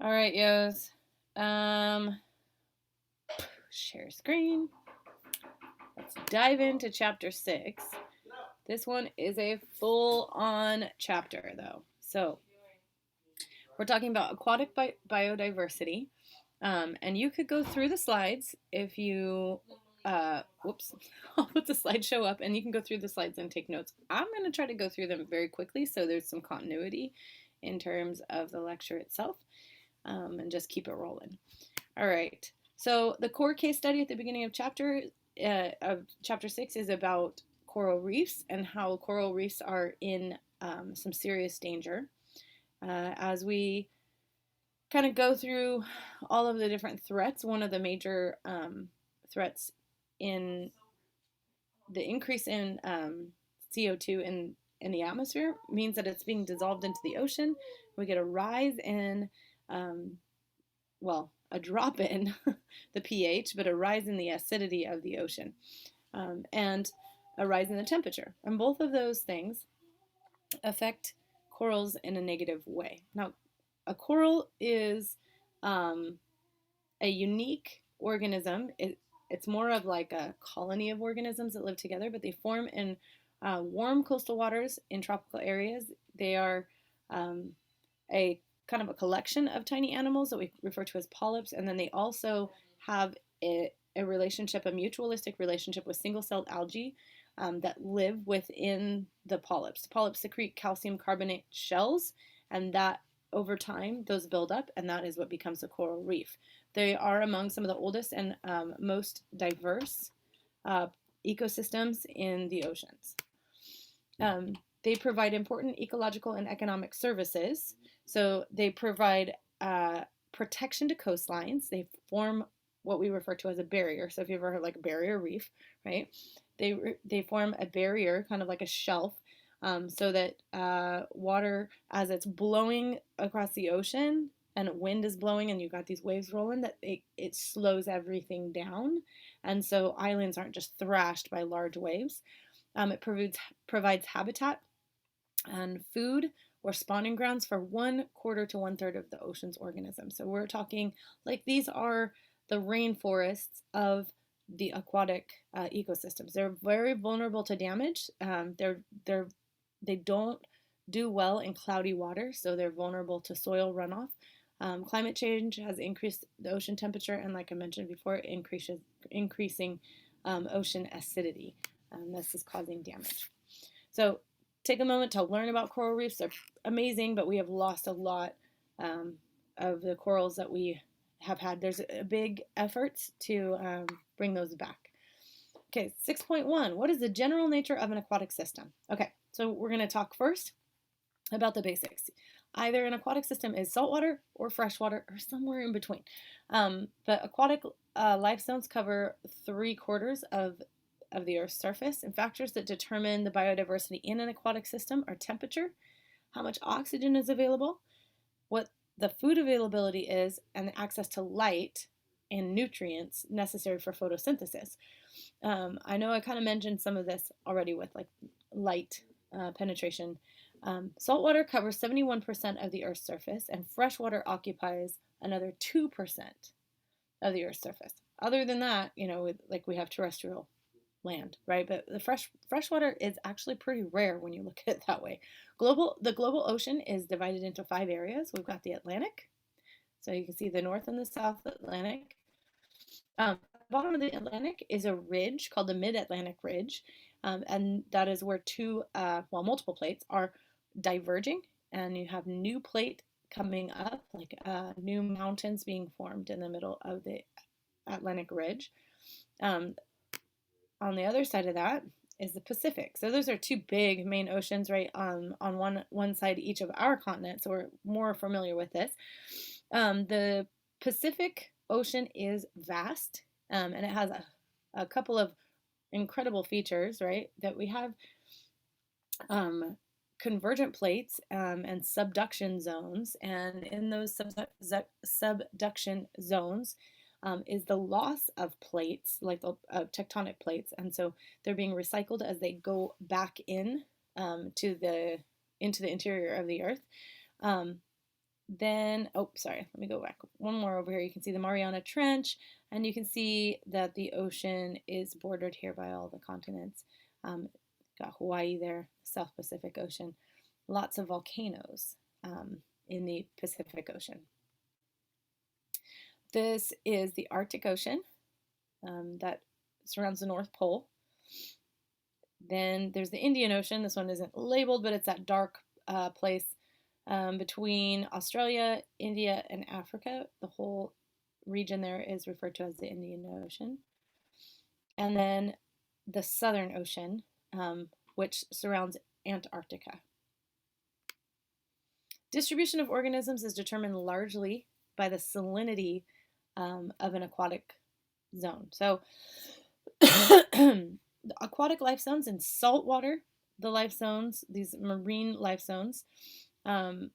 All right, yos. Share screen. Let's dive into chapter 6. This one is a full-on chapter, though. So we're talking about aquatic biodiversity, and you could go through the slides if you. Whoops, I'll put the slideshow up, and you can go through the slides and take notes. I'm going to try to go through them very quickly, so there's some continuity in terms of the lecture itself, and just keep it rolling. All right. So the core case study at the beginning of chapter 6 is about coral reefs and how coral reefs are in some serious danger. As we kind of go through all of the different threats, one of the major threats in the increase in CO2 in the atmosphere means that it's being dissolved into the ocean. We get a rise in, a drop in the pH, but a rise in the acidity of the ocean, and a rise in the temperature. And both of those things affect corals in a negative way. Now, a coral is a unique organism. It's more of like a colony of organisms that live together, but they form in warm coastal waters in tropical areas. They are a kind of a collection of tiny animals that we refer to as polyps, and then they also have a relationship, a mutualistic relationship with single-celled algae that live within the polyps. The polyps secrete calcium carbonate shells, and that over time those build up, and that is what becomes a coral reef. They are among some of the oldest and most diverse ecosystems in the oceans. They provide important ecological and economic services. So they provide protection to coastlines. They form what we refer to as a barrier. So if you've ever heard like a barrier reef, right? They form a barrier, kind of like a shelf, so that water, as it's blowing across the ocean and wind is blowing and you've got these waves rolling, that it slows everything down. And so islands aren't just thrashed by large waves. It provides habitat and food or spawning grounds for 1/4 to 1/3 of the ocean's organisms. So we're talking like these are the rainforests of the aquatic ecosystems. They're very vulnerable to damage. They don't do well in cloudy water, so they're vulnerable to soil runoff. Climate change has increased the ocean temperature, and like I mentioned before, increasing ocean acidity. This is causing damage. So take a moment to learn about coral reefs. They're amazing, but we have lost a lot of the corals that we have had. There's a big effort to bring those back. Okay, 6.1. What is the general nature of an aquatic system? Okay, so we're going to talk first about the basics. Either an aquatic system is saltwater or freshwater or somewhere in between. But aquatic life zones cover 3/4 of the Earth's surface, and factors that determine the biodiversity in an aquatic system are temperature, how much oxygen is available, what the food availability is, and the access to light and nutrients necessary for photosynthesis. I know I kind of mentioned some of this already with like light penetration. Saltwater covers 71% of the Earth's surface, and freshwater occupies another 2% of the Earth's surface. Other than that, we have terrestrial land, right? But the freshwater is actually pretty rare when you look at it that way. The global ocean is divided into 5 areas. We've got the Atlantic, so you can see the North and the South Atlantic. At the bottom of the Atlantic is a ridge called the Mid-Atlantic Ridge, and that is where multiple plates are diverging, and you have new plate coming up, like new mountains being formed in the middle of the Atlantic Ridge. On the other side of that is the Pacific. So those are 2 big main oceans, right, on one side each of our continents, so we're more familiar with this. The Pacific Ocean is vast, and it has a couple of incredible features, right, that we have convergent plates and subduction zones, and in those subduction zones is the loss of plates, like the tectonic plates, and so they're being recycled as they go back in into the interior of the Earth. Then, oh, sorry, let me go back one more over here. You can see the Mariana Trench, and you can see that the ocean is bordered here by all the continents. Got Hawaii there, South Pacific Ocean. Lots of volcanoes in the Pacific Ocean. This is the Arctic Ocean that surrounds the North Pole. Then there's the Indian Ocean. This one isn't labeled, but it's that dark place between Australia, India, and Africa. The whole region there is referred to as the Indian Ocean. And then the Southern Ocean, which surrounds Antarctica. Distribution of organisms is determined largely by the salinity of an aquatic zone. So the aquatic life zones in saltwater, the life zones, these marine life zones, some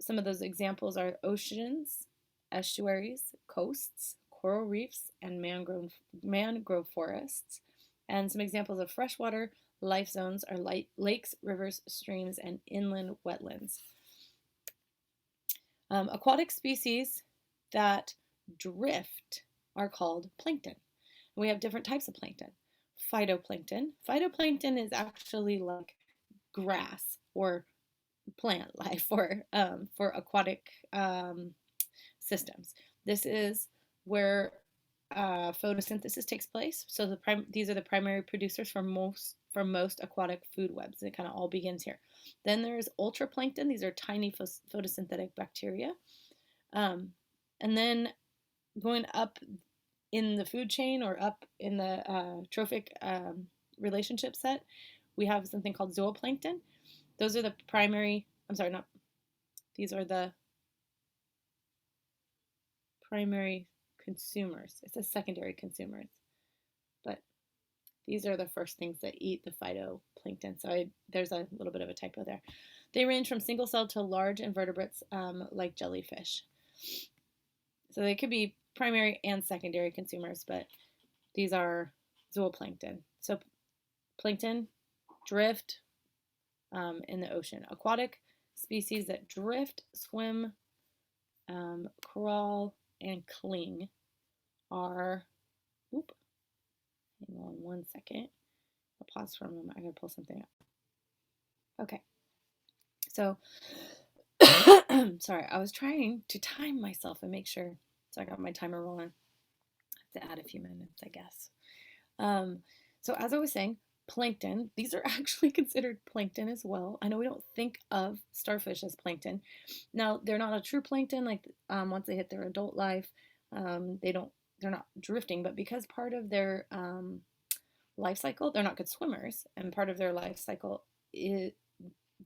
of those examples are oceans, estuaries, coasts, coral reefs, and mangrove forests. And some examples of freshwater life zones are lakes, rivers, streams, and inland wetlands. Aquatic species that drift are called plankton. We have different types of plankton. Phytoplankton. Phytoplankton is actually like grass or plant life for aquatic systems. This is where photosynthesis takes place. So these are the primary producers for most aquatic food webs. It kind of all begins here. Then there's ultraplankton. These are tiny photosynthetic bacteria. And then going up in the food chain or up in the trophic relationship set, we have something called zooplankton. Those are the primary, these are the primary consumers. It says secondary consumers, but these are the first things that eat the phytoplankton. So there's a little bit of a typo there. They range from single-celled to large invertebrates like jellyfish. So they could be primary and secondary consumers, but these are zooplankton. So plankton, drift in the ocean. Aquatic species that drift, swim, crawl, and cling are, hang on one second. I'll pause for a moment. I gotta pull something up. Okay. So, sorry, I was trying to time myself and make sure. So I got my timer rolling. I have to add a few minutes, I guess. So as I was saying, plankton, these are actually considered plankton as well. I know we don't think of starfish as plankton. Now, they're not a true plankton, like once they hit their adult life, they're not drifting, but because part of their life cycle, they're not good swimmers, and part of their life cycle it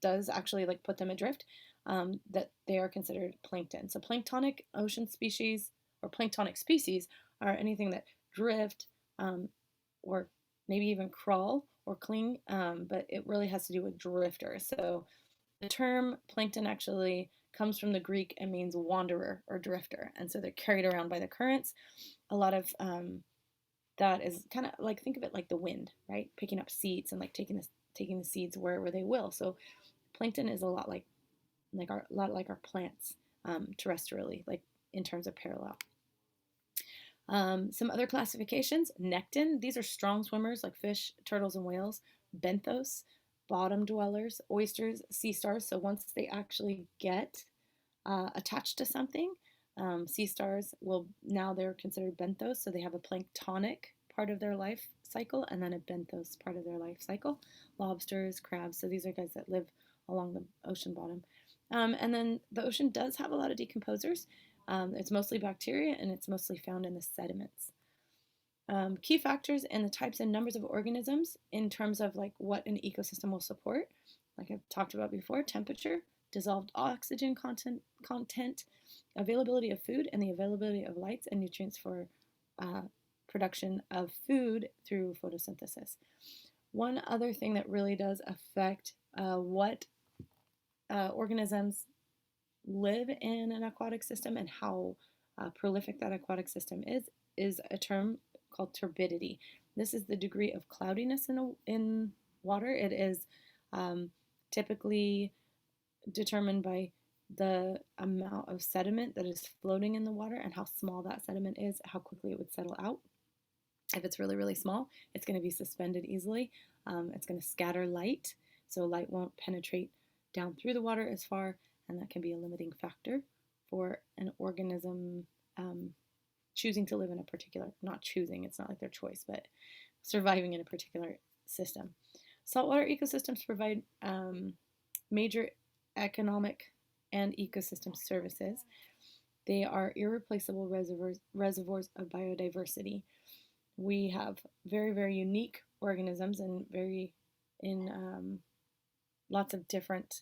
does actually like put them adrift, that they are considered plankton. So planktonic ocean species or planktonic species are anything that drift or maybe even crawl or cling, but it really has to do with drifters. So the term plankton actually comes from the Greek and means wanderer or drifter, and so they're carried around by the currents. A lot of that is kind of like, think of it like the wind, right? Picking up seeds and like taking the seeds wherever they will. So plankton is a lot like our plants terrestrially, like in terms of parallel. Some other classifications: nekton. These are strong swimmers like fish, turtles, and whales. Benthos, bottom dwellers, oysters, sea stars. So once they actually get attached to something, sea stars now they're considered benthos. So they have a planktonic part of their life cycle and then a benthos part of their life cycle. Lobsters, crabs. So these are guys that live along the ocean bottom. And then the ocean does have a lot of decomposers. It's mostly bacteria and it's mostly found in the sediments. Key factors in the types and numbers of organisms in terms of like what an ecosystem will support, like I've talked about before: temperature, dissolved oxygen content, availability of food, and the availability of lights and nutrients for production of food through photosynthesis. One other thing that really does affect what organisms live in an aquatic system and how prolific that aquatic system is a term called turbidity. This is the degree of cloudiness in water. It is typically determined by the amount of sediment that is floating in the water and how small that sediment is, how quickly it would settle out. If it's really, really small, it's going to be suspended easily. It's going to scatter light, so light won't penetrate down through the water as far, and that can be a limiting factor for an organism choosing to live in a particular, not choosing, it's not like their choice, but surviving in a particular system. Saltwater ecosystems provide major economic and ecosystem services. They are irreplaceable reservoirs of biodiversity. We have very, very unique organisms and lots of different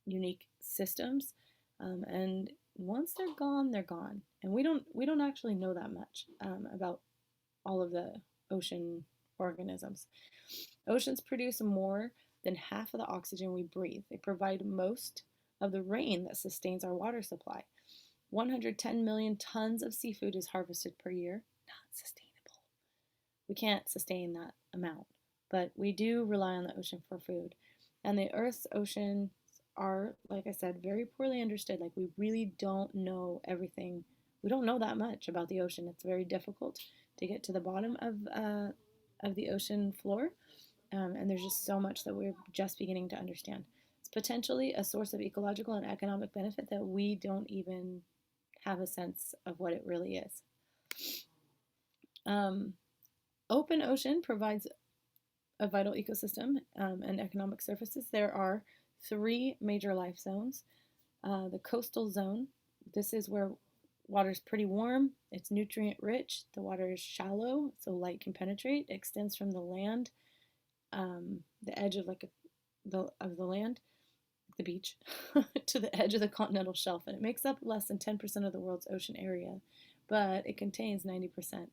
unique systems. And once they're gone, they're gone. And we don't actually know that much about all of the ocean organisms. Oceans produce more than half of the oxygen we breathe. They provide most of the rain that sustains our water supply. 110 million tons of seafood is harvested per year. Not sustainable. We can't sustain that amount, but we do rely on the ocean for food. And the Earth's oceans are, like I said, very poorly understood. Like, we really don't know everything. We don't know that much about the ocean. It's very difficult to get to the bottom of the ocean floor. And there's just so much that we're just beginning to understand. It's potentially a source of ecological and economic benefit that we don't even have a sense of what it really is. Open ocean provides a vital ecosystem and economic services. There are 3 major life zones. The coastal zone, this is where water's pretty warm, it's nutrient rich, the water is shallow, so light can penetrate. It extends from the land, the edge of the land, the beach, to the edge of the continental shelf, and it makes up less than 10% of the world's ocean area, but it contains 90%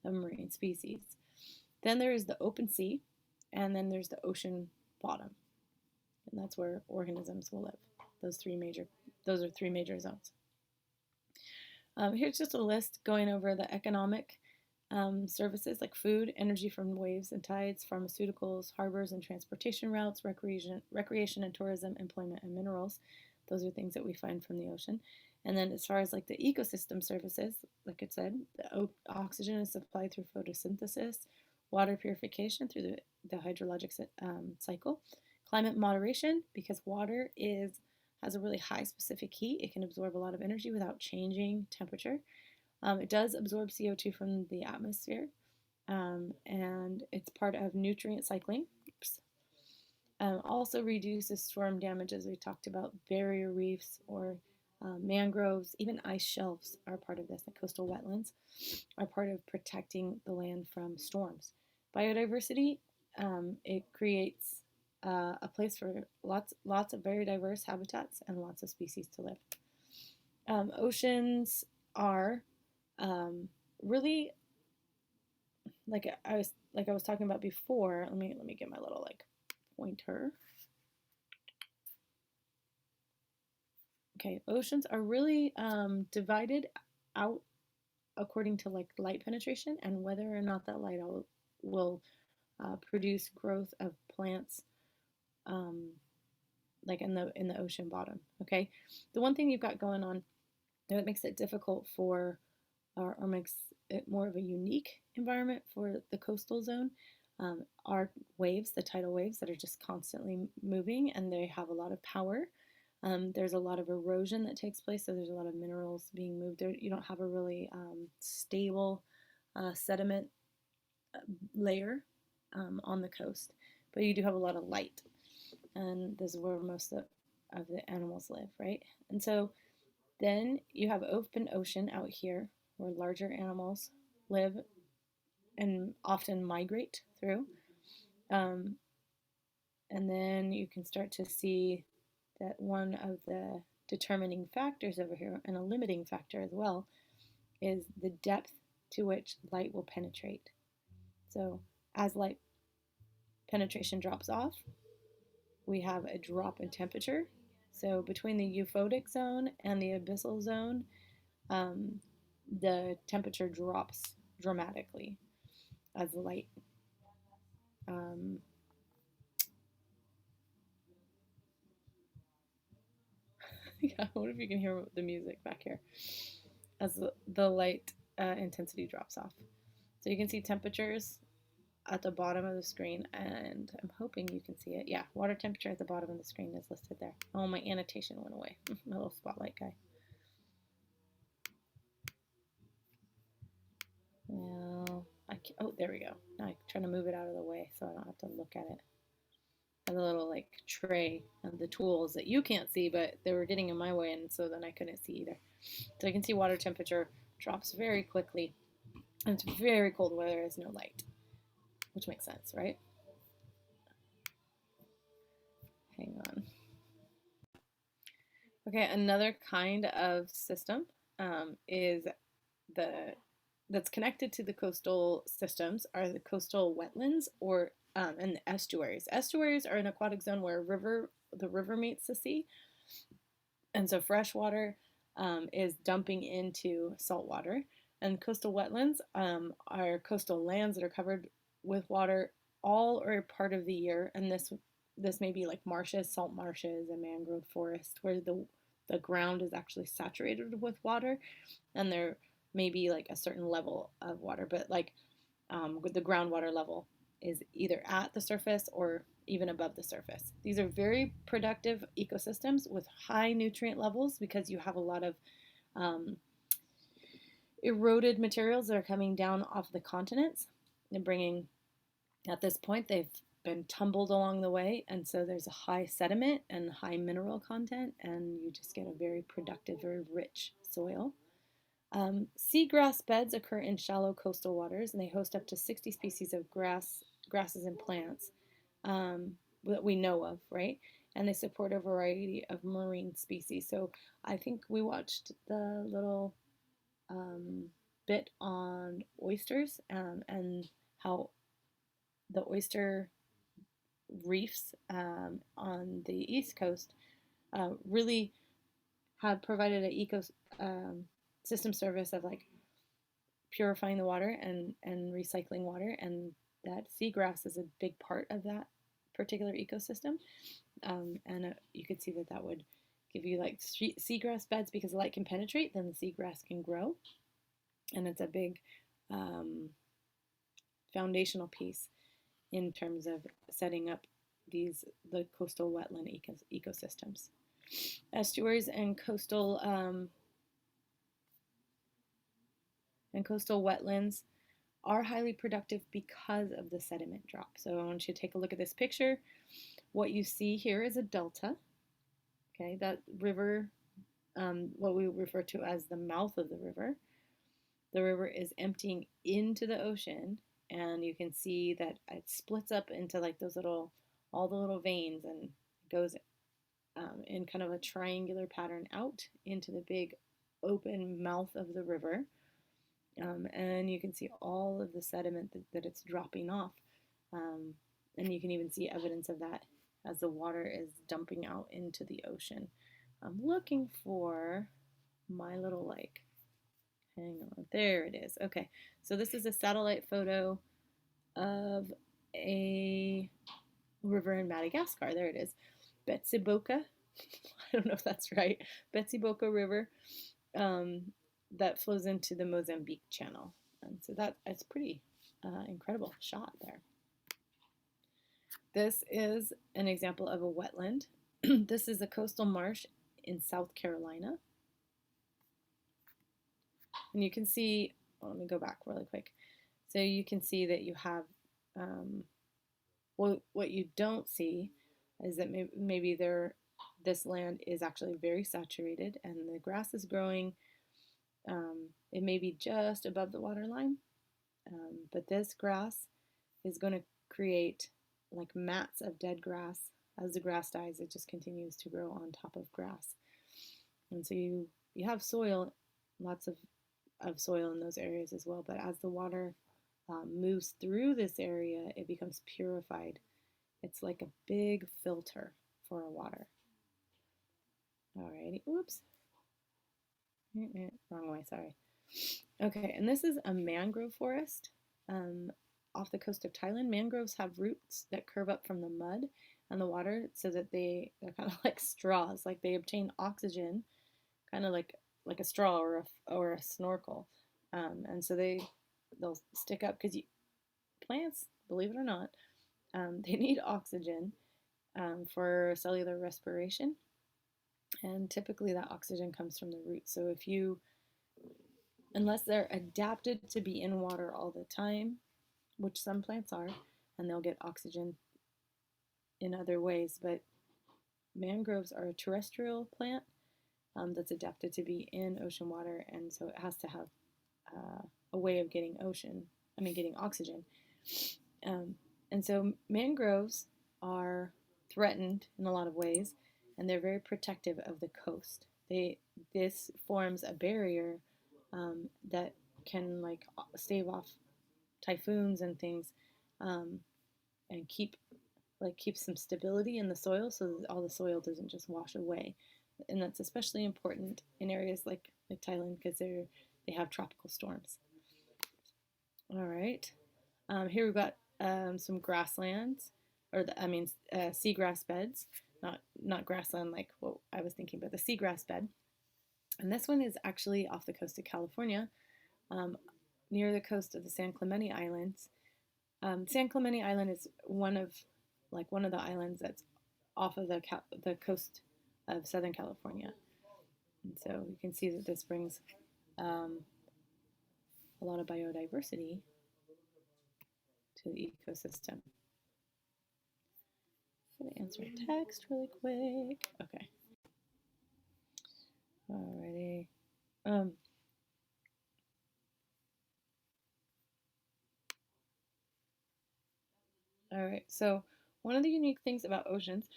of marine species. Then there is the open sea, and then there's the ocean bottom, and that's where organisms will live. Those are 3 major zones. Here's just a list going over the economic services like food, energy from waves and tides, pharmaceuticals, harbors and transportation routes, recreation and tourism, employment and minerals. Those are things that we find from the ocean. And then as far as like the ecosystem services, like it said, the oxygen is supplied through photosynthesis, water purification through the hydrologic cycle, climate moderation, because water has a really high specific heat. It can absorb a lot of energy without changing temperature. It does absorb CO2 from the atmosphere, and it's part of nutrient cycling. Also reduces storm damage, as we talked about. Barrier reefs or mangroves, even ice shelves are part of this. The coastal wetlands are part of protecting the land from storms. Biodiversity, it creates a place for lots of very diverse habitats and lots of species to live. Oceans are really, like I was talking about before. Let me get my little pointer. Okay, oceans are really divided out according to light penetration and whether or not that light will produce growth of plants, like in the ocean bottom. Okay, the one thing you've got going on that makes it difficult for, or makes it more of a unique environment for the coastal zone, are waves, the tidal waves that are just constantly moving, and they have a lot of power. There's a lot of erosion that takes place, so there's a lot of minerals being moved there. You don't have a really stable sediment layer on the coast, but you do have a lot of light, and this is where most of the animals live, right? And so then you have open ocean out here where larger animals live and often migrate through. And then you can start to see that one of the determining factors over here, and a limiting factor as well, is the depth to which light will penetrate. So as light penetration drops off, we have a drop in temperature. So between the Euphotic Zone and the Abyssal Zone, the temperature drops dramatically as the light Yeah, I wonder if you can hear the music back here as the light intensity drops off. So you can see temperatures at the bottom of the screen, and I'm hoping you can see it. Yeah, water temperature at the bottom of the screen is listed there. Oh, my annotation went away. My little spotlight guy. Well, oh, there we go. Now I'm trying to move it out of the way so I don't have to look at it. I have a little like tray of the tools that you can't see, but they were getting in my way, and so then I couldn't see either. So you can see water temperature drops very quickly, and it's very cold where there is no light, which makes sense, right? Hang on. Okay, another kind of system is that's connected to the coastal systems are the coastal wetlands or and the estuaries. Estuaries are an aquatic zone where the river meets the sea, and so fresh water is dumping into salt water. And coastal wetlands are coastal lands that are covered with water all or part of the year, and this may be like marshes, salt marshes, and mangrove forest, where the ground is actually saturated with water, and there may be like a certain level of water, but like the groundwater level is either at the surface or even above the surface. These are very productive ecosystems with high nutrient levels because you have a lot of eroded materials that are coming down off the continents and bringing, at this point, they've been tumbled along the way, and so there's a high sediment and high mineral content, and you just get a very productive, very rich soil. Seagrass beds occur in shallow coastal waters, and they host up to 60 species of grasses and plants that we know of, right? And they support a variety of marine species. So I think we watched the little bit on oysters and how the oyster reefs on the East Coast really have provided an ecosystem service of like purifying the water and recycling water, and that seagrass is a big part of that particular ecosystem. And you could see that would give you like seagrass beds because the light can penetrate, then the seagrass can grow, and it's a big foundational piece in terms of setting up the coastal wetland ecosystems. Estuaries and coastal wetlands are highly productive because of the sediment drop. So I want you to take a look at this picture. What you see here is a delta. Okay, that river, what we refer to as the mouth of the river. The river is emptying into the ocean, and you can see that it splits up into like all the little veins, and goes in kind of a triangular pattern out into the big open mouth of the river. And you can see all of the sediment that it's dropping off. And you can even see evidence of that as the water is dumping out into the ocean. I'm looking for my little like, hang on, there it is. Okay, so this is a satellite photo of a river in Madagascar. There it is. Betsiboka. I don't know if that's right. Betsiboka River that flows into the Mozambique Channel. And so it's pretty incredible shot there. This is an example of a wetland. This is a coastal marsh in South Carolina. And you can see, well, let me go back really quick. So you can see that you have, well, what you don't see is that maybe this land is actually very saturated and the grass is growing. It may be just above the water line, but this grass is going to create like mats of dead grass. As the grass dies, it just continues to grow on top of grass. And so you have soil, lots of soil in those areas as well, but as the water moves through this area, it becomes purified. It's like a big filter for our water. Alrighty, oops. Wrong way, sorry. Okay, and this is a mangrove forest off the coast of Thailand. Mangroves have roots that curve up from the mud, and the water so that they're kind of like straws, like they obtain oxygen, kind of like a straw or a snorkel, and so they'll stick up because plants, believe it or not, they need oxygen for cellular respiration, and typically that oxygen comes from the roots. So unless they're adapted to be in water all the time, which some plants are, and they'll get oxygen in other ways, but mangroves are a terrestrial plant that's adapted to be in ocean water, and so it has to have a way of getting oxygen. And so mangroves are threatened in a lot of ways, and they're very protective of the coast. This forms a barrier that can like stave off typhoons and things, and keep some stability in the soil so that all the soil doesn't just wash away. And that's especially important in areas like Thailand because they have tropical storms. All right, here we've got some grasslands, seagrass beds. Not grassland like what I was thinking, but the seagrass bed. And this one is actually off the coast of California, near the coast of the San Clemente Islands. San Clemente Island is one of the islands that's off of the coast of Southern California. And so you can see that this brings a lot of biodiversity to the ecosystem. I'm going to answer a text really quick. Okay. Alrighty. All right. So one of the unique things about oceans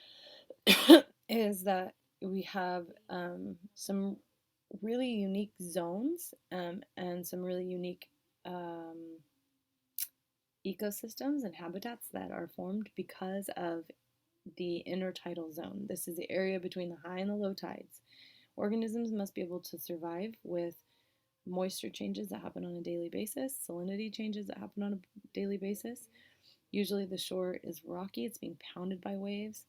is that we have some really unique zones and some really unique ecosystems and habitats that are formed because of the intertidal zone. This is the area between the high and the low tides. Organisms must be able to survive with moisture changes that happen on a daily basis, salinity changes that happen on a daily basis. Usually the shore is rocky, it's being pounded by waves,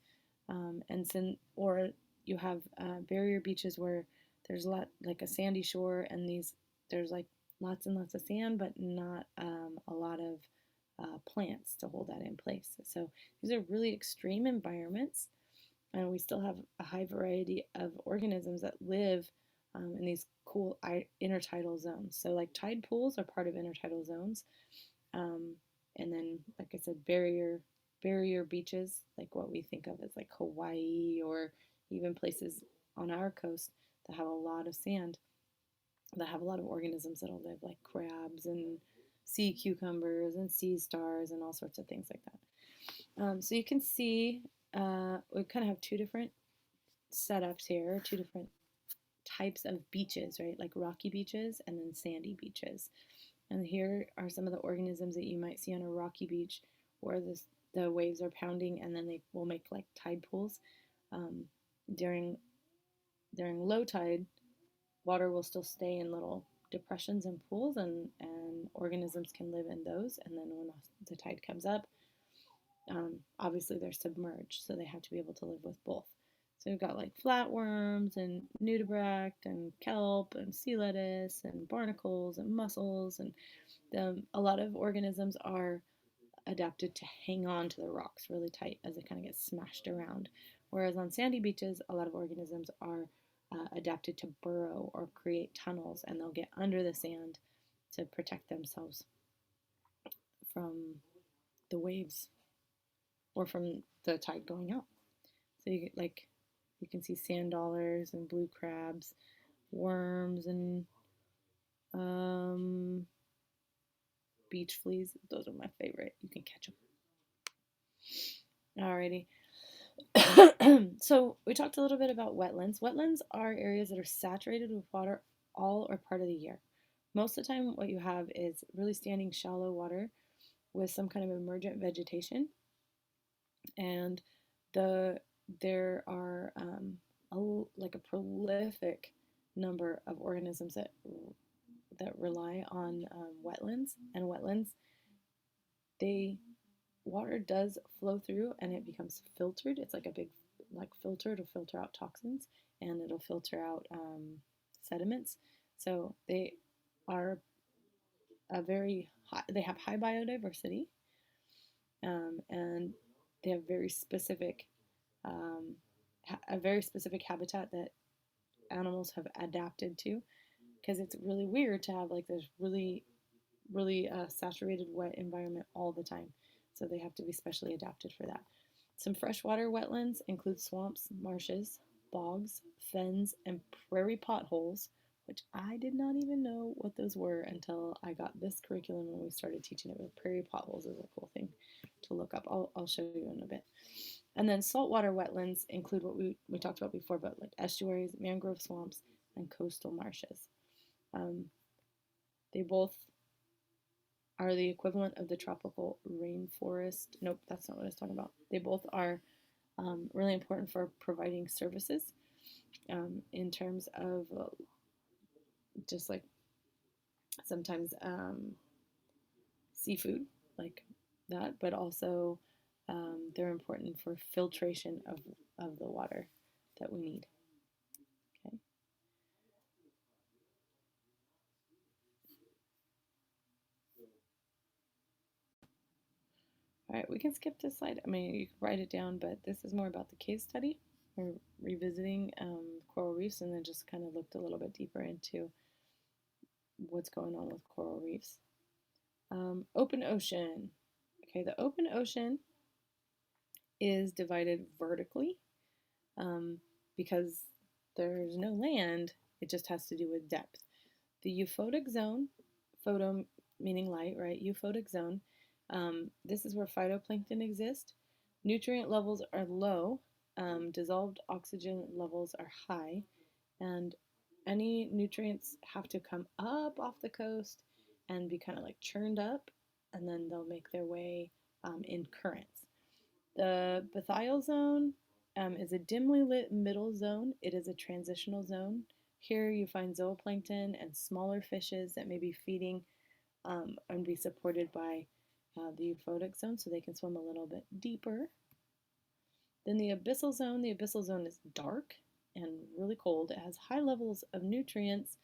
or you have barrier beaches where there's a lot like a sandy shore, and there's like lots and lots of sand, but not a lot of plants to hold that in place. So these are really extreme environments, and we still have a high variety of organisms that live in these cool intertidal zones. So like tide pools are part of intertidal zones, and then like I said, barrier beaches, like what we think of as like Hawaii or even places on our coast that have a lot of sand, that have a lot of organisms that'll live, like crabs and sea cucumbers and sea stars and all sorts of things like that. So you can see we kind of have two different setups here, two different types of beaches, right? Like rocky beaches and then sandy beaches. And here are some of the organisms that you might see on a rocky beach where the waves are pounding, and then they will make like tide pools. During low tide, water will still stay in little depressions and pools, and organisms can live in those. And then when the tide comes up, obviously they're submerged, so they have to be able to live with both. So we've got like flatworms and nudibranch and kelp and sea lettuce and barnacles and mussels, and a lot of organisms are adapted to hang on to the rocks really tight as they kind of get smashed around. Whereas on sandy beaches, a lot of organisms are adapted to burrow or create tunnels, and they'll get under the sand to protect themselves from the waves or from the tide going out. So you can see sand dollars and blue crabs, worms, and beach fleas. Those are my favorite. You can catch them. Alrighty. So we talked a little bit about wetlands. Wetlands are areas that are saturated with water all or part of the year. Most of the time what you have is really standing shallow water with some kind of emergent vegetation, and there are a prolific number of organisms that rely on wetlands. And wetlands, they water does flow through and it becomes filtered. It's like a big filter. It'll filter out toxins and it'll filter out sediments. So they are they have high biodiversity, and they have a very specific habitat that animals have adapted to, because it's really weird to have like this really saturated wet environment all the time. So they have to be specially adapted for that. Some freshwater wetlands include swamps, marshes, bogs, fens, and prairie potholes, which I did not even know what those were until I got this curriculum when we started teaching it. With prairie potholes is a cool thing to look up. I'll show you in a bit. And then saltwater wetlands include what we talked about before, but like estuaries, mangrove swamps, and coastal marshes. They both are the equivalent of the tropical rainforest. Nope, that's not what I was talking about. They both are really important for providing services in terms of just like sometimes seafood, like that, but also they're important for filtration of the water that we need. Okay. All right, we can skip this slide. I mean, you can write it down, but this is more about the case study. We're revisiting coral reefs, and then just kind of looked a little bit deeper into what's going on with coral reefs. Open ocean. Okay, the open ocean is divided vertically because there's no land. It just has to do with depth. The Euphotic Zone, photo meaning light, right? Euphotic Zone. This is where phytoplankton exist. Nutrient levels are low. Dissolved oxygen levels are high. And any nutrients have to come up off the coast and be kind of like churned up, and then they'll make their way in currents. The Benthic Zone is a dimly lit middle zone. It is a transitional zone. Here you find zooplankton and smaller fishes that may be feeding and be supported by the Euphotic Zone, so they can swim a little bit deeper. Then the Abyssal Zone is dark and really cold. It has high levels of nutrients,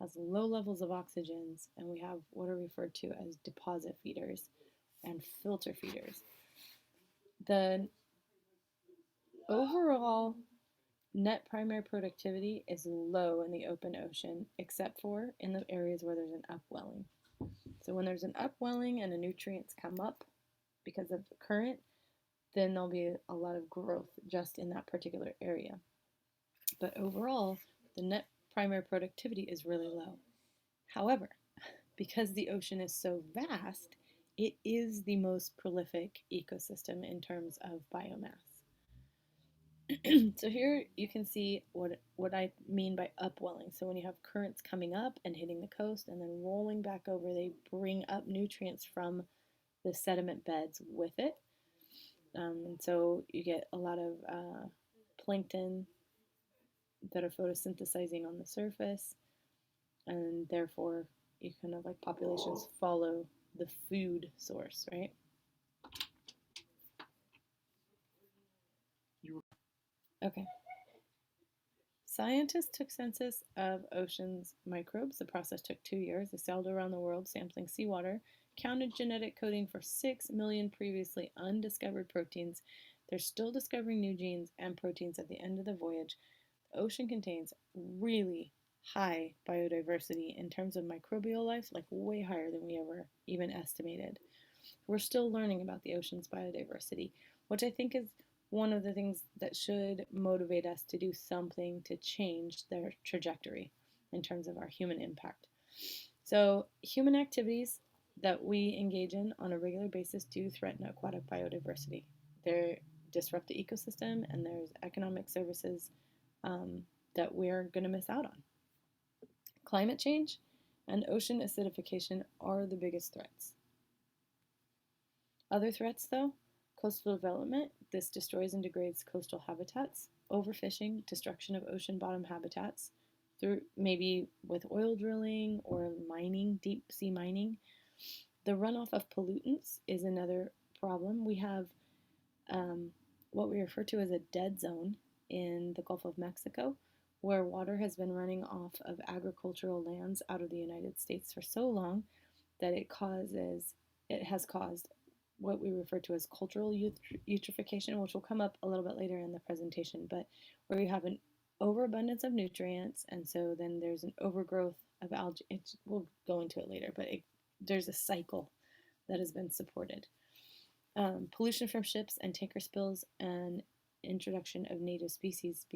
has low levels of oxygens, and we have what are referred to as deposit feeders and filter feeders. The overall net primary productivity is low in the open ocean, except for in the areas where there's an upwelling. So when there's an upwelling and the nutrients come up because of the current, then there'll be a lot of growth just in that particular area. But overall, the net primary productivity is really low. However, because the ocean is so vast, it is the most prolific ecosystem in terms of biomass. So here you can see what I mean by upwelling. So when you have currents coming up and hitting the coast and then rolling back over, they bring up nutrients from the sediment beds with it. And so you get a lot of plankton that are photosynthesizing on the surface, and therefore you kind of like populations follow the food source, right? Okay. Scientists took census of ocean's microbes. The process took 2 years. They sailed around the world sampling seawater, counted genetic coding for 6 million previously undiscovered proteins. They're still discovering new genes and proteins at the end of the voyage. The ocean contains really high biodiversity in terms of microbial life, like way higher than we ever even estimated. We're still learning about the ocean's biodiversity, which I think is one of the things that should motivate us to do something to change their trajectory in terms of our human impact. So human activities that we engage in on a regular basis do threaten aquatic biodiversity. They disrupt the ecosystem, and there's economic services that we're going to miss out on. Climate change and ocean acidification are the biggest threats. Other threats, though: coastal development. This destroys and degrades coastal habitats. Overfishing, destruction of ocean bottom habitats, through maybe with oil drilling or mining, deep sea mining. The runoff of pollutants is another problem. We have what we refer to as a dead zone in the Gulf of Mexico, where water has been running off of agricultural lands out of the United States for so long that it has caused what we refer to as cultural eutrophication, which will come up a little bit later in the presentation, but where you have an overabundance of nutrients, and so then there's an overgrowth of algae. We'll go into it later, but there's a cycle that has been supported. Pollution from ships and tanker spills and introduction of native species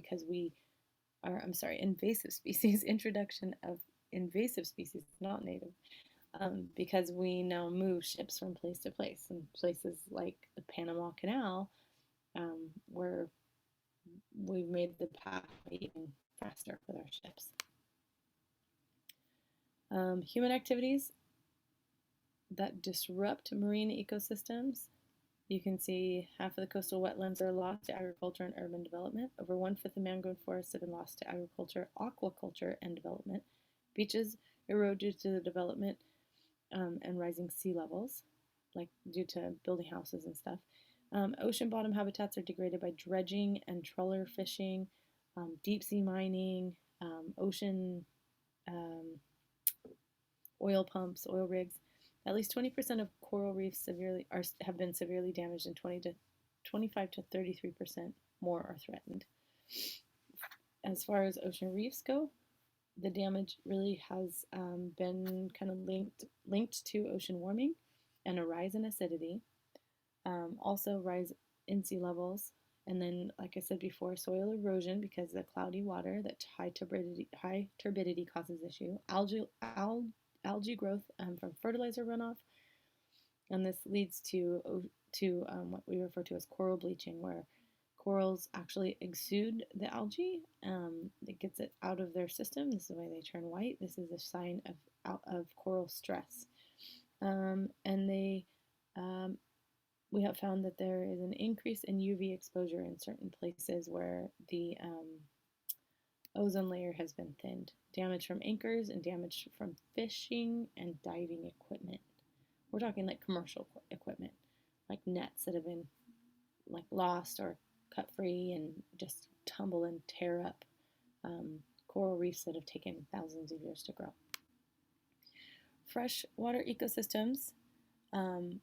invasive species, introduction of invasive species, not native, because we now move ships from place to place, and places like the Panama Canal, where we've made the path even faster with our ships. Human activities that disrupt marine ecosystems. You can see half of the coastal wetlands are lost to agriculture and urban development. Over 1/5 of mangrove forests have been lost to agriculture, aquaculture, and development. Beaches erode due to the development and rising sea levels, like due to building houses and stuff. Ocean bottom habitats are degraded by dredging and trawler fishing, deep sea mining, ocean oil pumps, oil rigs. At least 20% of coral reefs have been severely damaged, and 25 to 33% more are threatened. As far as ocean reefs go, the damage really has been kind of linked to ocean warming and a rise in acidity, also rise in sea levels, and then, like I said before, soil erosion because the cloudy water, that high turbidity causes issue, algae growth from fertilizer runoff, and this leads to what we refer to as coral bleaching, where corals actually exude the algae. It gets it out of their system. This is why they turn white. This is a sign of coral stress. We have found that there is an increase in UV exposure in certain places where the ozone layer has been thinned. Damage from anchors and damage from fishing and diving equipment. We're talking like commercial equipment, like nets that have been like lost or cut free and just tumble and tear up coral reefs that have taken thousands of years to grow. Freshwater ecosystems.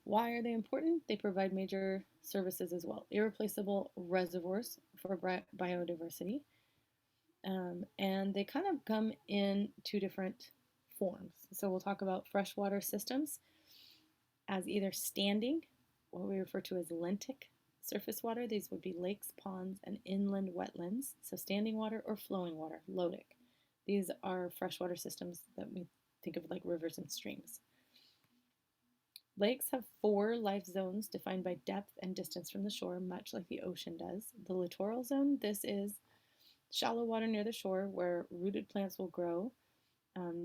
Why are they important? They provide major services as well. Irreplaceable reservoirs for biodiversity. And they kind of come in two different forms. So we'll talk about freshwater systems as either standing, what we refer to as lentic surface water. These would be lakes, ponds, and inland wetlands. So standing water or flowing water, lotic. These are freshwater systems that we think of like rivers and streams. Lakes have 4 life zones defined by depth and distance from the shore, much like the ocean does. The littoral zone, this is shallow water near the shore where rooted plants will grow.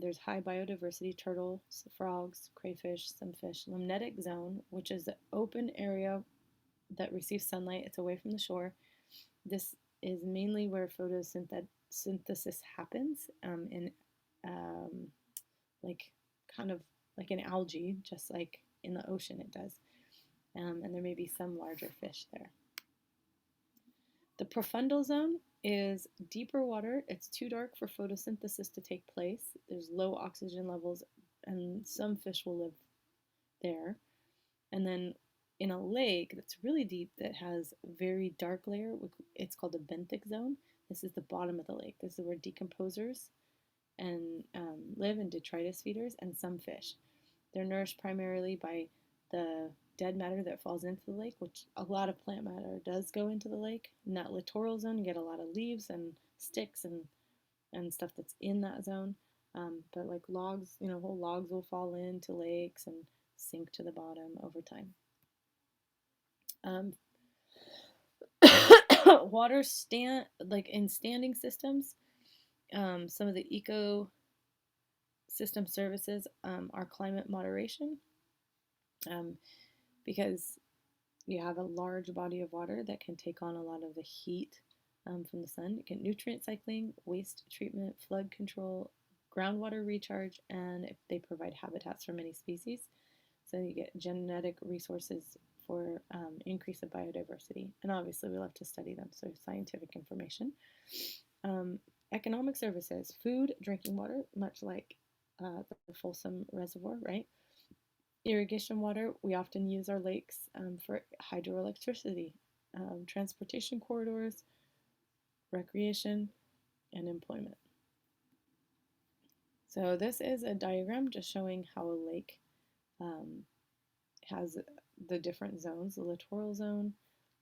There's high biodiversity, turtles, frogs, crayfish, some fish. Lymnetic zone, which is the open area that receives sunlight. It's away from the shore. This is mainly where photosynthesis happens kind of like an algae, just like in the ocean it does. And there may be some larger fish there. The Profundal Zone is deeper water. It's too dark for photosynthesis to take place. There's low oxygen levels, and some fish will live there. And then in a lake that's really deep that has a very dark layer, it's called the Benthic Zone. This is the bottom of the lake. This is where decomposers and live, and detritus feeders, and some fish. They're nourished primarily by the dead matter that falls into the lake, which a lot of plant matter does go into the lake. In that littoral zone, you get a lot of leaves and sticks and stuff that's in that zone. But like logs, whole logs will fall into lakes and sink to the bottom over time. Water in standing systems, some of the ecosystem services are climate moderation, because you have a large body of water that can take on a lot of the heat from the sun. You get nutrient cycling, waste treatment, flood control, groundwater recharge, and they provide habitats for many species. So you get genetic resources for increase of biodiversity. And obviously we love to study them, so scientific information. Economic services, food, drinking water, much like the Folsom Reservoir, right? Irrigation water, we often use our lakes for hydroelectricity, transportation corridors, recreation, and employment. So this is a diagram just showing how a lake has the different zones, the Littoral Zone,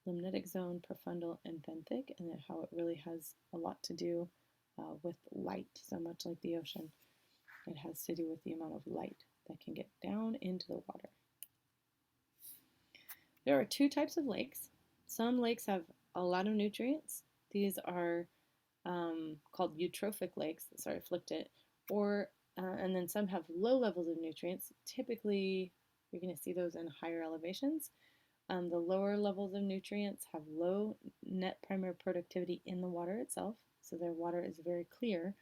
Lymnetic Zone, Profundal, and Benthic, and how it really has a lot to do with light. So much like the ocean, it has to do with the amount of light that can get down into the water. There are two types of lakes. Some lakes have a lot of nutrients. These are called Eutrophic lakes. Sorry, I flipped it. And then some have low levels of nutrients. Typically, you're going to see those in higher elevations. The lower levels of nutrients have low net primary productivity in the water itself, so their water is very clear.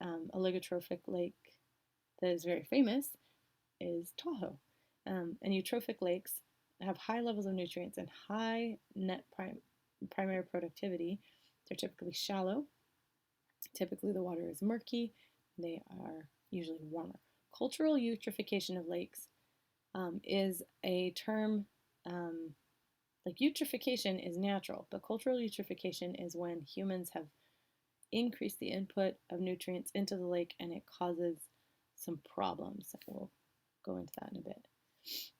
Oligotrophic Lake that is very famous is Tahoe. And eutrophic lakes have high levels of nutrients and high net primary productivity. They're typically shallow. Typically the water is murky. They are usually warmer. Cultural eutrophication of lakes is a term, like eutrophication is natural, but cultural eutrophication is when humans have increased the input of nutrients into the lake and it causes some problems. We'll go into that in a bit.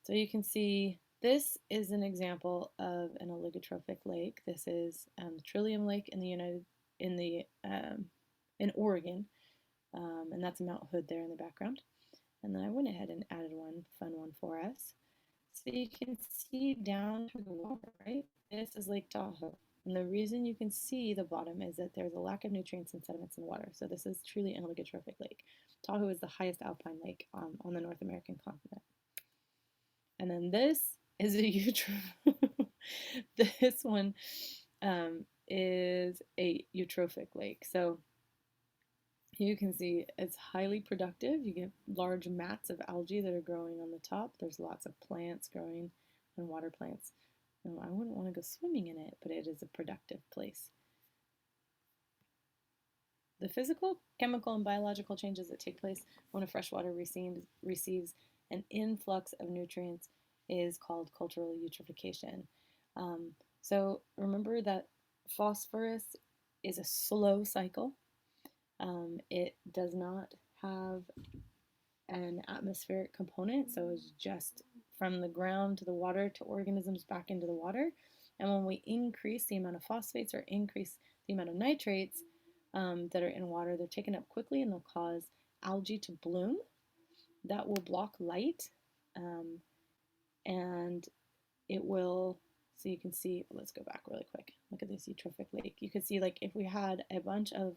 So you can see this is an example of an oligotrophic lake. This is Trillium Lake in Oregon, and that's Mount Hood there in the background. And then I went ahead and added one fun one for us. So you can see down to the water, right? This is Lake Tahoe. And the reason you can see the bottom is that there's a lack of nutrients and sediments in the water. So this is truly an oligotrophic lake. Tahoe is the highest alpine lake on the North American continent. And then this is a eutrophic. This one is a eutrophic lake. So you can see it's highly productive. You get large mats of algae that are growing on the top. There's lots of plants growing and water plants. No, I wouldn't want to go swimming in it, but it is a productive place. The physical, chemical, and biological changes that take place when a freshwater receives an influx of nutrients is called cultural eutrophication. So remember that phosphorus is a slow cycle. It does not have an atmospheric component, so it's just from the ground to the water to organisms back into the water. And when we increase the amount of phosphates or increase the amount of nitrates that are in water, they're taken up quickly and they'll cause algae to bloom. That will block light, and it will, so you can see, let's go back really quick. Look at this eutrophic lake. You can see, like, if we had a bunch of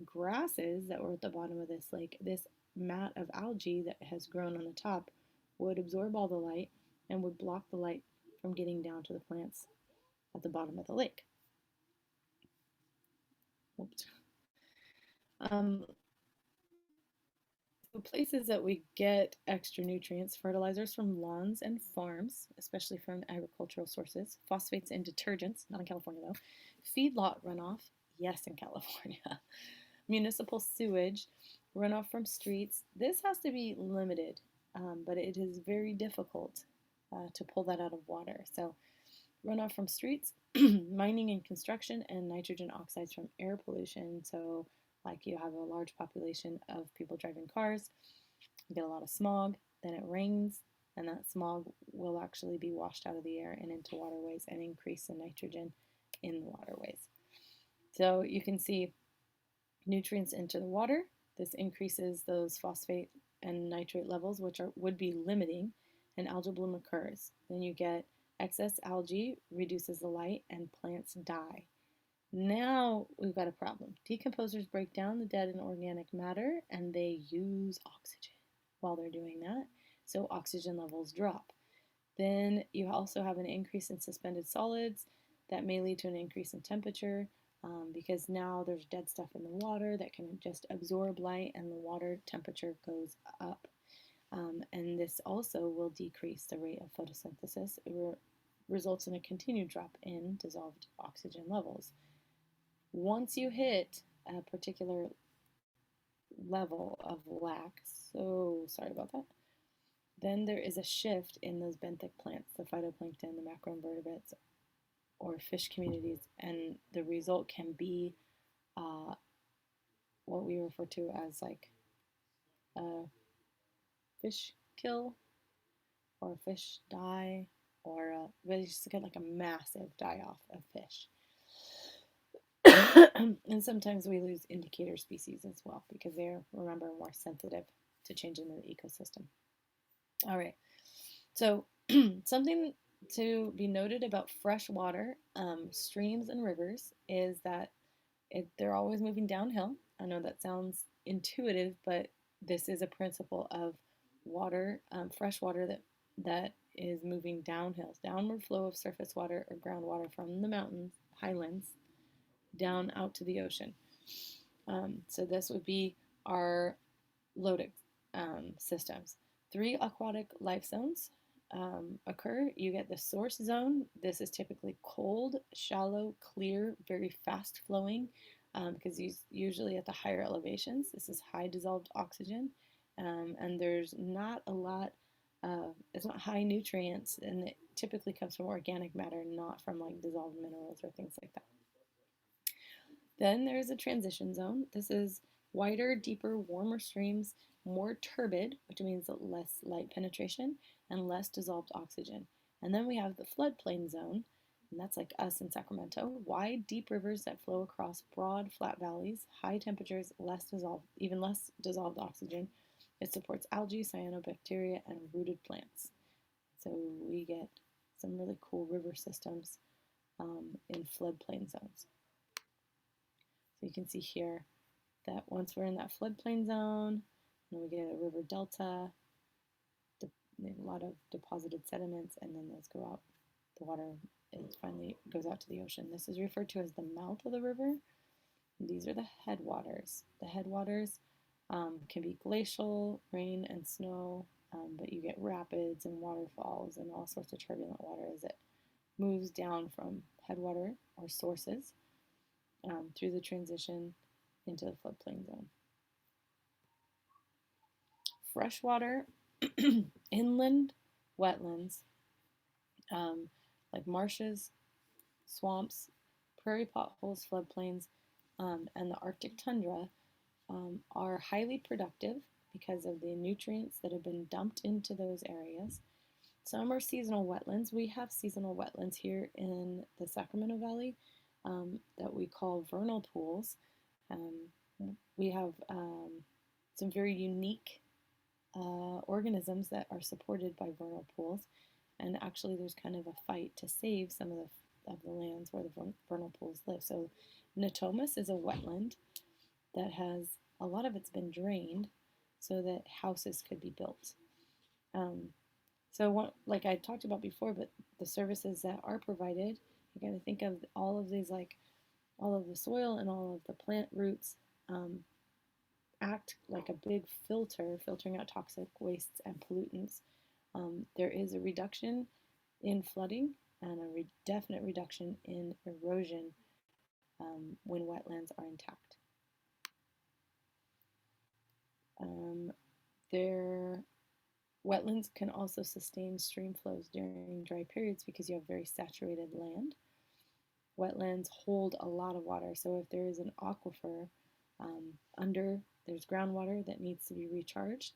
grasses that were at the bottom of this lake, this mat of algae that has grown on the top would absorb all the light and would block the light from getting down to the plants at the bottom of the lake. Oops. So places that we get extra nutrients, fertilizers from lawns and farms, especially from agricultural sources, phosphates and detergents, not in California though, feedlot runoff, yes in California, municipal sewage, runoff from streets. This has to be limited, but it is very difficult to pull that out of water. So runoff from streets, mining and construction, and nitrogen oxides from air pollution. So like you have a large population of people driving cars, you get a lot of smog, then it rains, and that smog will actually be washed out of the air and into waterways and increase the nitrogen in the waterways. So you can see nutrients into the water. This increases those phosphate and nitrate levels, which would be limiting, and algal bloom occurs. Then you get excess algae, reduces the light, and plants die. Now we've got a problem. Decomposers break down the dead and organic matter, and they use oxygen while they're doing that, so oxygen levels drop. Then you also have an increase in suspended solids that may lead to an increase in temperature, because now there's dead stuff in the water that can just absorb light and the water temperature goes up. and this also will decrease the rate of photosynthesis. It results in a continued drop in dissolved oxygen levels. Once you hit a particular level of lack, so sorry about that, then there is a shift in those benthic plants, the phytoplankton, the macroinvertebrates, or fish communities, and the result can be what we refer to as like a fish kill or a fish die, or you just get like a massive die off of fish. And sometimes we lose indicator species as well because they're, remember, more sensitive to changes in the ecosystem. All right, so something to be noted about freshwater streams and rivers is that they're always moving downhill. I know that sounds intuitive, but this is a principle of water, fresh water that is moving downhill, downward flow of surface water or groundwater from the mountains, highlands, down out to the ocean. So this would be our loading systems. 3 aquatic life zones occur. You get the source zone. This is typically cold, shallow, clear, very fast flowing because usually at the higher elevations. This is high dissolved oxygen, and there's not a lot. It's not high nutrients, and it typically comes from organic matter, not from like dissolved minerals or things like that. Then there's a transition zone. This is wider, deeper, warmer streams, more turbid, which means less light penetration and less dissolved oxygen. And then we have the floodplain zone, and that's like us in Sacramento. Wide, deep rivers that flow across broad, flat valleys, high temperatures, even less dissolved oxygen. It supports algae, cyanobacteria, and rooted plants. So we get some really cool river systems in floodplain zones. So you can see here that once we're in that floodplain zone, we get a river delta, a lot of deposited sediments, and then those go out. The water finally goes out to the ocean. This is referred to as the mouth of the river. These are the headwaters. The headwaters can be glacial, rain and snow, but you get rapids and waterfalls and all sorts of turbulent water as it moves down from headwater or sources through the transition into the floodplain zone. Freshwater inland wetlands like marshes, swamps, prairie potholes, floodplains, and the Arctic tundra are highly productive because of the nutrients that have been dumped into those areas. Some are seasonal wetlands. We have seasonal wetlands here in the Sacramento Valley that we call vernal pools. We have some very unique organisms that are supported by vernal pools, and actually there's kind of a fight to save some of the lands where the vernal pools live. So Natomas is a wetland that has, a lot of it's been drained so that houses could be built. Like I talked about before, but the services that are provided, you got to think of all of these, like all of the soil and all of the plant roots act like a big filter, filtering out toxic wastes and pollutants. There is a reduction in flooding and a definite reduction in erosion when wetlands are intact. Their wetlands can also sustain stream flows during dry periods because you have very saturated land. Wetlands hold a lot of water, so if there is an aquifer there's groundwater that needs to be recharged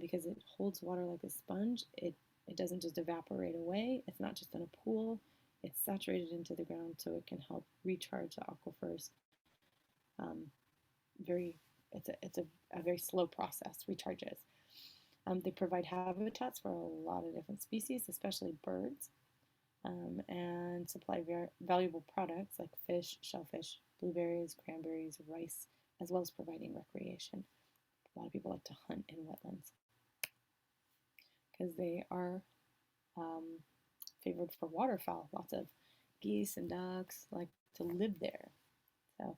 because it holds water like a sponge. It doesn't just evaporate away. It's not just in a pool. It's saturated into the ground, so it can help recharge the aquifers. It's a very slow process, recharges. They provide habitats for a lot of different species, especially birds, and supply valuable products like fish, shellfish, blueberries, cranberries, rice, as well as providing recreation. A lot of people like to hunt in wetlands because they are favored for waterfowl. Lots of geese and ducks like to live there. So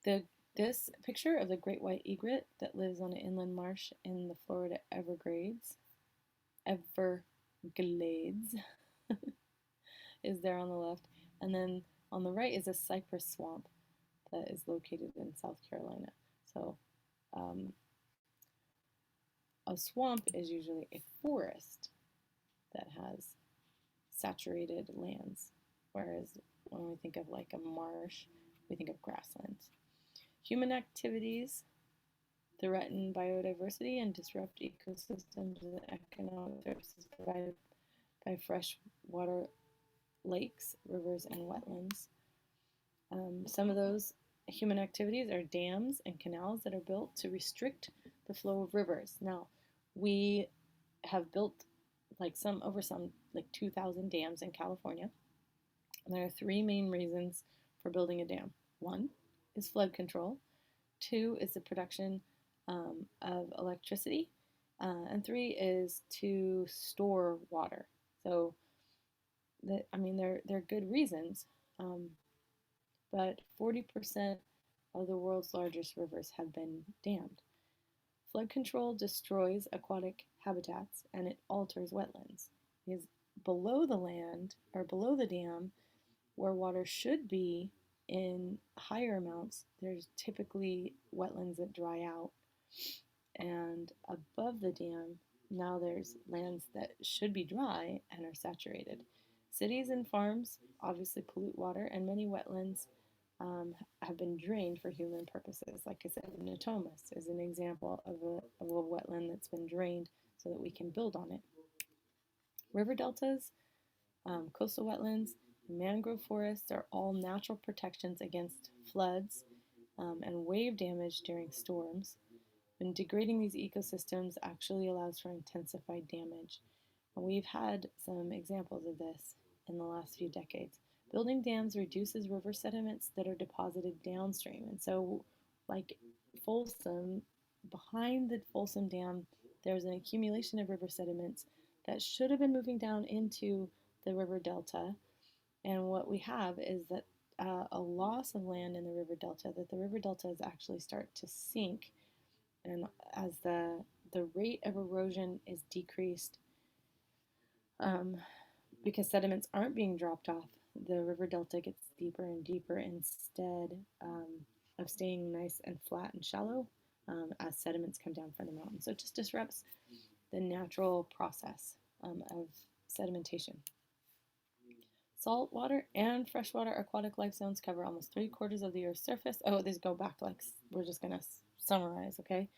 the This picture of the great white egret that lives on an inland marsh in the Florida Everglades is there on the left. And then on the right is a cypress swamp that is located in South Carolina. So a swamp is usually a forest that has saturated lands, whereas when we think of like a marsh, we think of grasslands. Human activities threaten biodiversity and disrupt ecosystems and economic services provided by freshwater lakes, rivers, and wetlands. Some of those human activities are dams and canals that are built to restrict the flow of rivers. Now, we have built over 2,000 dams in California. And there are three main reasons for building a dam. One is flood control. Two is the production of electricity. And three is to store water. So, they're good reasons. But 40% of the world's largest rivers have been dammed. Flood control destroys aquatic habitats and it alters wetlands. Because below the land, or below the dam, where water should be in higher amounts, there's typically wetlands that dry out. And above the dam, now there's lands that should be dry and are saturated. Cities and farms obviously pollute water, and many wetlands have been drained for human purposes. Like I said, Natomas is an example of a wetland that's been drained so that we can build on it. River deltas, coastal wetlands, mangrove forests are all natural protections against floods and wave damage during storms. And degrading these ecosystems actually allows for intensified damage. And we've had some examples of this in the last few decades. Building dams reduces river sediments that are deposited downstream. And so, like Folsom, behind the Folsom Dam, there's an accumulation of river sediments that should have been moving down into the river delta. And what we have is that a loss of land in the river delta, that the river deltas actually start to sink. And as the rate of erosion is decreased, because sediments aren't being dropped off, the river delta gets deeper and deeper instead of staying nice and flat and shallow as sediments come down from the mountain. So it just disrupts the natural process of sedimentation. Saltwater and freshwater aquatic life zones cover almost 3/4 of the Earth's surface. Oh, these go back we're just going to summarize, okay?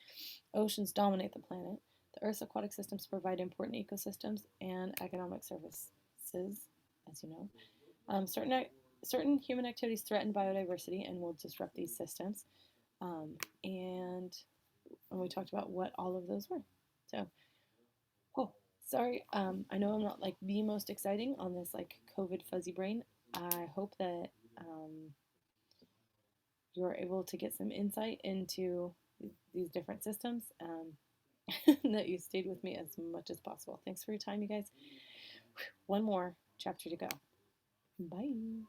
Oceans dominate the planet. The Earth's aquatic systems provide important ecosystems and economic services, as you know. Certain human activities threaten biodiversity and will disrupt these systems. And we talked about what all of those were. So, sorry, I know I'm not the most exciting on this COVID fuzzy brain. I hope that you're able to get some insight into these different systems, that you stayed with me as much as possible. Thanks for your time, you guys. One more chapter to go. Bye.